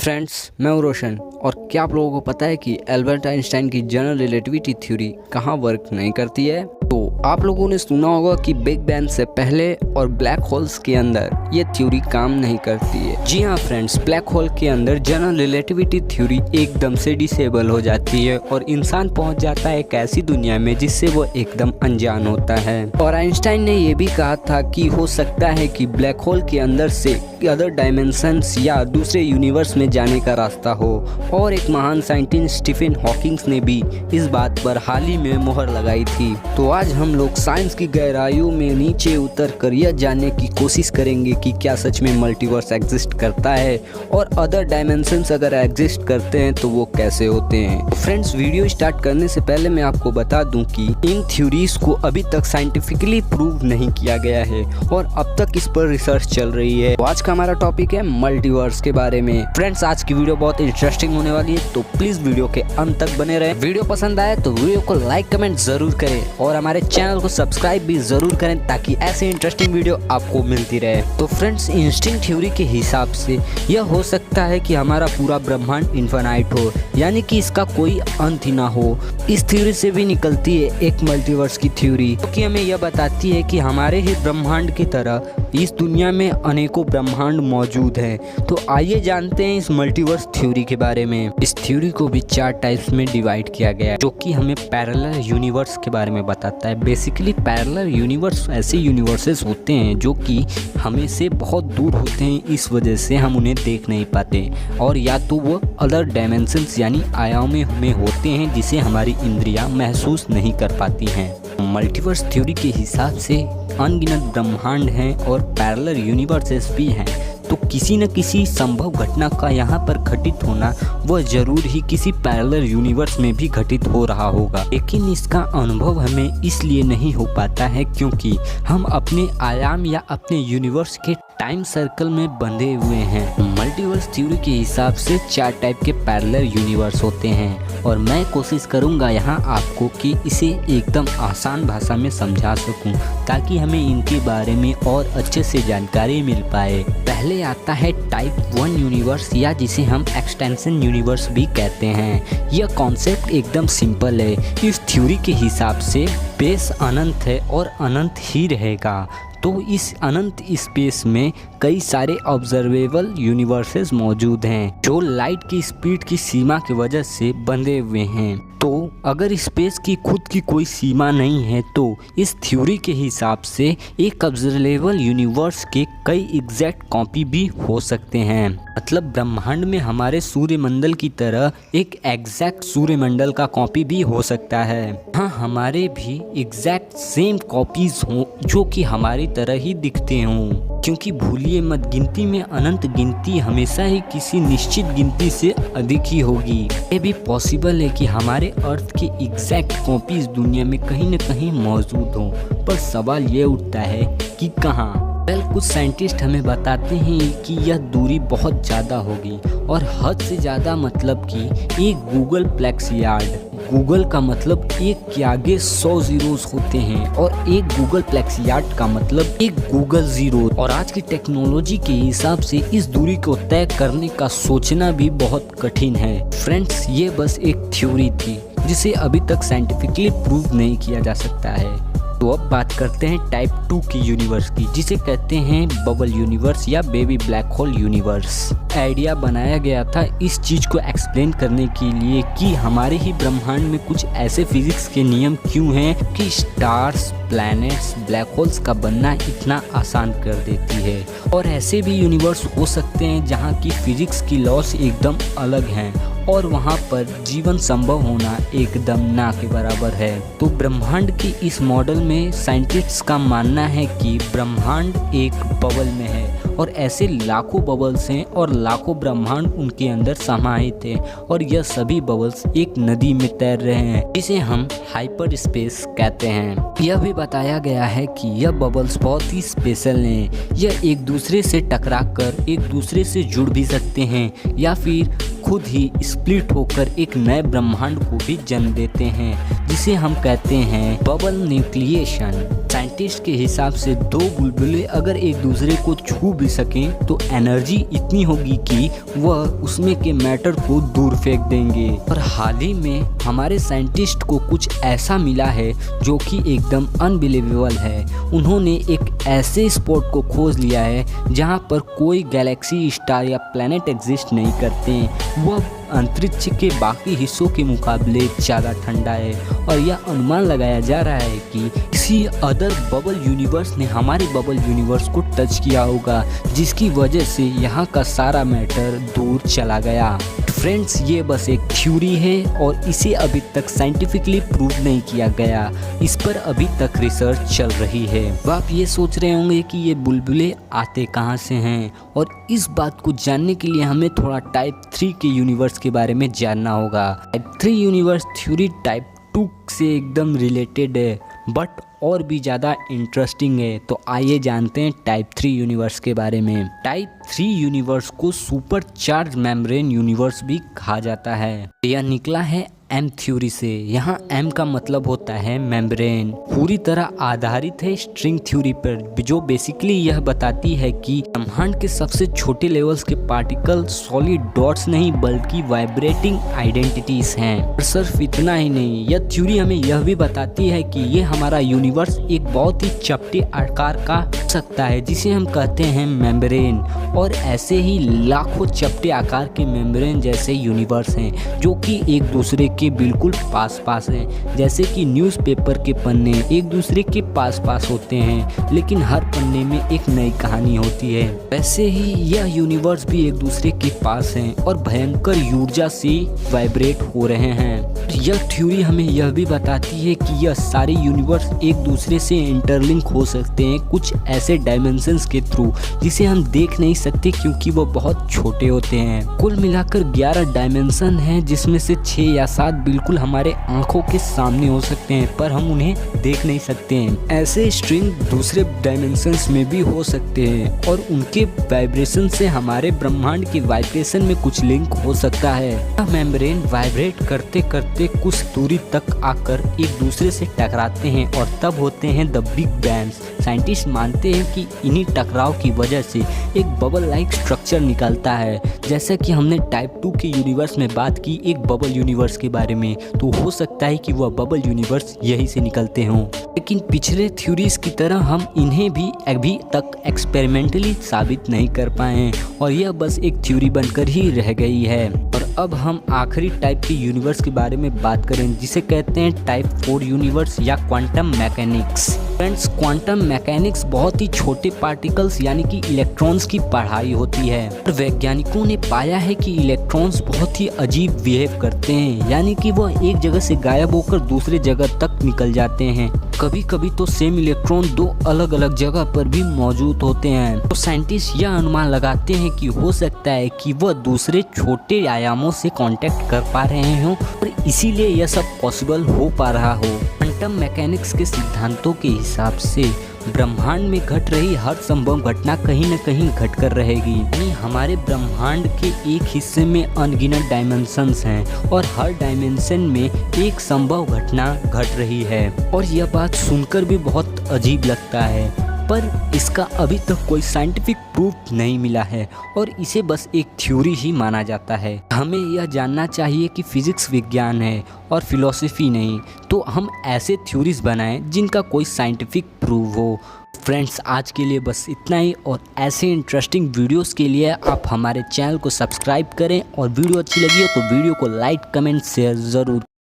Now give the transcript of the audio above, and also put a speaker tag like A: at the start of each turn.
A: Friends, मैं हूं रोशन। और क्या आप लोगों को पता है कि एल्बर्ट आइंस्टाइन की जनरल रिलेटिविटी थ्योरी कहाँ वर्क नहीं करती है? तो आप लोगों ने सुना होगा कि बिग बैंग से पहले और ब्लैक होल्स के अंदर ये थ्योरी काम नहीं करती है। जी हाँ फ्रेंड्स, ब्लैक होल के अंदर जनरल रिलेटिविटी थ्योरी एकदम से डिसेबल हो जाती है और इंसान पहुंच जाता है एक ऐसी दुनिया में जिससे वो एकदम अनजान होता है। और आइंस्टाइन ने ये भी कहा था कि हो सकता है कि ब्लैक होल के अंदर से अदर डायमेंशंस या दूसरे यूनिवर्स में जाने का रास्ता हो। और एक महान साइंटिस्ट स्टीफन हॉकिंग ने भी इस बात पर हाल ही में मोहर लगाई थी। तो आज हम लोग साइंस की गहराइयों में नीचे उतर कर यह जानने की कोशिश करेंगे कि क्या सच में मल्टीवर्स एग्जिस्ट करता है और अदर डायमेंशंस अगर एग्जिस्ट करते हैं तो वो कैसे होते हैं। फ्रेंड्स, वीडियो स्टार्ट करने से पहले मैं आपको बता दूं कि इन थ्योरीज को अभी तक साइंटिफिकली प्रूव नहीं किया गया है और अब तक इस पर रिसर्च चल रही है। तो आज का हमारा टॉपिक है मल्टीवर्स के बारे में। फ्रेंड्स, आज की वीडियो बहुत इंटरेस्टिंग होने वाली है, तो प्लीज वीडियो के अंत तक बने रहे। वीडियो पसंद आए तो वीडियो को लाइक कमेंट जरूर करें और हमारे चैनल को सब्सक्राइब भी जरूर करें ताकि ऐसे इंटरेस्टिंग वीडियो आपको मिलती रहे। तो फ्रेंड्स, आइंस्टाइन थ्योरी के हिसाब से यह हो सकता है कि हमारा पूरा ब्रह्मांड इनफाइनाइट हो, यानी कि इसका कोई अंत ही ना हो। इस थ्योरी से भी निकलती है एक मल्टीवर्स की थ्योरी, क्योंकि हमें यह बताती है कि हमारे ही ब्रह्मांड की तरह इस दुनिया में अनेकों ब्रह्मांड मौजूद हैं। तो आइए जानते हैं इस मल्टीवर्स थ्योरी के बारे में। इस थ्योरी को भी 4 टाइप्स में डिवाइड किया गया है, जो कि हमें पैरेलल यूनिवर्स के बारे में बताता है। बेसिकली पैरेलल यूनिवर्स ऐसे यूनिवर्सेस होते हैं जो कि हमें से बहुत दूर होते हैं, इस वजह से हम उन्हें देख नहीं पाते, और या तो वो अदर डायमेंशंस यानी आयामों में होते हैं जिसे हमारी इंद्रियां महसूस नहीं कर पाती हैं। मल्टीवर्स थ्योरी के हिसाब से अनगिनत ब्रह्मांड हैं और पैरेलल यूनिवर्सेस भी हैं, तो किसी न किसी संभव घटना का यहाँ पर घटित होना वह जरूर ही किसी पैरेलल यूनिवर्स में भी घटित हो रहा होगा। लेकिन इसका अनुभव हमें इसलिए नहीं हो पाता है क्योंकि हम अपने आयाम या अपने यूनिवर्स के टाइम सर्कल में बंधे हुए हैं। मल्टीवर्स थ्योरी के हिसाब से 4 टाइप के पैरेलल यूनिवर्स होते हैं और मैं कोशिश करूंगा यहाँ आपको कि इसे एकदम आसान भाषा में समझा सकूं ताकि हमें इनके बारे में और अच्छे से जानकारी मिल पाए। पहले आता है टाइप 1 यूनिवर्स, या जिसे हम एक्सटेंशन यूनिवर्स भी कहते हैं। यह कॉन्सेप्ट एकदम सिंपल है। इस थ्योरी के हिसाब से स्पेस अनंत है और अनंत ही रहेगा, तो इस अनंत स्पेस में कई सारे ऑब्जर्वेबल यूनिवर्सेस मौजूद हैं जो लाइट की स्पीड की सीमा की वजह से बंधे हुए हैं। तो अगर स्पेस की खुद की कोई सीमा नहीं है तो इस थ्योरी के हिसाब से एक ऑब्जर्वेबल यूनिवर्स के कई एग्जैक्ट कॉपी भी हो सकते हैं। मतलब ब्रह्मांड में हमारे सूर्यमंडल की तरह एक एग्जैक्ट सूर्यमंडल का कॉपी भी हो सकता है। हाँ, हमारे भी एग्जैक्ट सेम कॉपीज हों जो कि हमारी तरह ही दिखते हों, क्योंकि भूलिए मत, गिनती में अनंत गिनती हमेशा ही किसी निश्चित गिनती से अधिक ही होगी। ये भी पॉसिबल है कि हमारे अर्थ की एग्जैक्ट कॉपीज दुनिया में कहीं न कहीं मौजूद हों, पर सवाल ये उठता है कि कहाँ। कुछ साइंटिस्ट हमें बताते हैं कि यह दूरी बहुत ज़्यादा होगी, और हद से ज़्यादा मतलब कि एक गूगल प्लेक्स यार्ड। गूगल का मतलब एक के आगे 100 जीरोस होते हैं और एक गूगल प्लेक्स यार्ड का मतलब एक गूगल जीरो। और आज की टेक्नोलॉजी के हिसाब से इस दूरी को तय करने का सोचना भी बहुत कठिन है। फ्रेंड्स, ये बस एक थ्योरी थी जिसे अभी तक साइंटिफिकली प्रूव नहीं किया जा सकता है। तो अब बात करते हैं टाइप 2 की यूनिवर्स की, जिसे कहते हैं बबल यूनिवर्स या baby black hole universe. Idea बनाया गया था इस चीज को एक्सप्लेन करने के लिए कि हमारे ही ब्रह्मांड में कुछ ऐसे फिजिक्स के नियम क्यों हैं कि स्टार्स, प्लैनेट्स, ब्लैक होल्स का बनना इतना आसान कर देती है। और ऐसे भी यूनिवर्स हो सकते हैं जहाँ की फिजिक्स की लॉस एकदम अलग हैं और वहाँ पर जीवन संभव होना एकदम ना के बराबर है। तो ब्रह्मांड के इस मॉडल में साइंटिस्ट्स का मानना है कि ब्रह्मांड एक बबल में है और ऐसे लाखों बबल्स हैं और लाखों ब्रह्मांड उनके अंदर समाहित हैं, और यह सभी बबल्स एक नदी में तैर रहे हैं जिसे हम हाइपर स्पेस कहते हैं। यह भी बताया गया है कि यह बबल्स बहुत ही स्पेशल हैं। यह एक दूसरे से टकराकर एक दूसरे से जुड़ भी सकते हैं या फिर खुद ही स्प्लिट होकर एक नए ब्रह्मांड को भी जन्म देते हैं, जिसे हम कहते हैं बबल न्यूक्लिएशन। साइंटिस्ट के हिसाब से दो बुलबुले अगर एक दूसरे को छू भी सकें तो एनर्जी इतनी होगी कि वह उसमें के मैटर को दूर फेंक देंगे। और हाल ही में हमारे साइंटिस्ट को कुछ ऐसा मिला है जो कि एकदम अनबिलीवेबल है। उन्होंने एक ऐसे स्पॉट को खोज लिया है जहां पर कोई गैलेक्सी, स्टार या प्लैनेट एग्जिस्ट नहीं करते। वह अंतरिक्ष के बाकी हिस्सों के मुकाबले ज़्यादा ठंडा है और यह अनुमान लगाया जा रहा है कि किसी अदर बबल यूनिवर्स ने हमारे बबल यूनिवर्स को टच किया होगा, जिसकी वजह से यहाँ का सारा मैटर दूर चला गया। फ्रेंड्स, ये बस एक थ्योरी है और इसे अभी तक साइंटिफिकली प्रूव नहीं किया गया। इस पर अभी तक रिसर्च चल रही है। अब आप ये सोच रहे होंगे कि ये बुलबुले आते कहाँ से हैं, और इस बात को जानने के लिए हमें थोड़ा टाइप 3 के यूनिवर्स के बारे में जानना होगा। टाइप 3 यूनिवर्स थ्योरी टाइप 2 से एकदम रिलेटेड है, बट और भी ज़्यादा इंटरेस्टिंग है। तो आइए जानते हैं टाइप 3 यूनिवर्स के बारे में। टाइप 3 यूनिवर्स को सुपर चार्ज मेम्ब्रेन यूनिवर्स भी कहा जाता है। यह निकला है एम थ्योरी से। यहाँ एम का मतलब होता है मेम्ब्रेन। पूरी तरह आधारित है स्ट्रिंग थ्योरी पर, जो बेसिकली यह बताती है कि ब्रह्मांड के सबसे छोटे लेवल्स के पार्टिकल सॉलिड डॉट्स नहीं बल्कि वाइब्रेटिंग आइडेंटिटीज हैं। और सिर्फ इतना ही नहीं, यह थ्योरी हमें यह भी बताती है कि ये हमारा यूनिवर्स एक बहुत ही चपटे आकार का हो सकता है, जिसे हम कहते हैं मेम्ब्रेन। और ऐसे ही लाखों चपटे आकार के मेम्ब्रेन जैसे यूनिवर्स हैं जो कि एक दूसरे के बिल्कुल पास पास हैं। जैसे कि न्यूज़पेपर के पन्ने एक दूसरे के पास पास होते हैं, लेकिन हर पन्ने में एक नई कहानी होती है। वैसे ही यह यूनिवर्स भी एक दूसरे के पास हैं और भयंकर ऊर्जा से वाइब्रेट हो रहे हैं। यह थ्योरी हमें यह भी बताती है कि यह सारे यूनिवर्स एक दूसरे से इंटरलिंक हो सकते हैं कुछ ऐसे डायमेंशंस के थ्रू जिसे हम देख नहीं सकते क्योंकि वो बहुत छोटे होते हैं। कुल मिलाकर 11 डायमेंशन हैं, जिसमें से 6 या 7 बिल्कुल हमारे आंखों के सामने हो सकते हैं पर हम उन्हें देख नहीं सकते हैं। ऐसे स्ट्रिंग दूसरे डायमेंशंस में भी हो सकते हैं और उनके वाइब्रेशन से हमारे ब्रह्मांड के वाइब्रेशन में कुछ लिंक हो सकता है। यह मेम्ब्रेन वाइब्रेट करते करते कुछ दूरी तक आकर एक दूसरे से टकराते हैं और तब होते हैं द बिग बैंग्स। साइंटिस्ट मानते हैं कि इन्हीं टकराव की वजह से एक बबल लाइक स्ट्रक्चर निकलता है। जैसा कि हमने टाइप 2 के यूनिवर्स में बात की एक बबल यूनिवर्स के बारे में, तो हो सकता है कि वह बबल यूनिवर्स यही से निकलते हों। लेकिन पिछले थ्योरीज की तरह हम इन्हें भी अभी तक एक्सपेरिमेंटली साबित नहीं कर पाए हैं और यह बस एक थ्योरी बनकर ही रह गई है। और अब हम आखिरी टाइप के यूनिवर्स के बारे में बात करें, जिसे कहते हैं टाइप 4 यूनिवर्स या quantum mechanics. Friends, quantum mechanics बहुत ही छोटे पार्टिकल्स यानी कि इलेक्ट्रॉन्स की पढ़ाई होती है। और वैज्ञानिकों ने पाया है कि इलेक्ट्रॉन्स बहुत ही अजीब बिहेव करते हैं, यानी कि वह एक जगह से गायब होकर दूसरे जगह तक निकल जाते हैं। कभी कभी तो सेम इलेक्ट्रॉन 2 अलग अलग जगह पर भी मौजूद होते हैं। तो साइंटिस्ट यह अनुमान लगाते हैं कि हो सकता है कि वह दूसरे छोटे आयामों से कांटेक्ट कर पा रहे हों और इसीलिए यह सब पॉसिबल हो पा रहा हो। क्वांटम मैकेनिक्स के सिद्धांतों के हिसाब से ब्रह्मांड में घट रही हर संभव घटना कहीं न कहीं घट कर रहेगी। यानी हमारे ब्रह्मांड के एक हिस्से में अनगिनत डायमेंशंस हैं और हर डायमेंशन में एक संभव घटना घट रही है। और यह बात सुनकर भी बहुत अजीब लगता है, पर इसका अभी तक कोई साइंटिफिक प्रूफ नहीं मिला है और इसे बस एक थ्योरी ही माना जाता है। हमें यह जानना चाहिए कि फिजिक्स विज्ञान है और फिलॉसफी नहीं, तो हम ऐसे थ्योरीज बनाएं जिनका कोई साइंटिफिक प्रूफ हो। फ्रेंड्स, आज के लिए बस इतना ही और ऐसे इंटरेस्टिंग वीडियोस के लिए आप हमारे चैनल को सब्सक्राइब करें और वीडियो अच्छी लगी हो तो वीडियो को लाइक, कमेंट, शेयर ज़रूर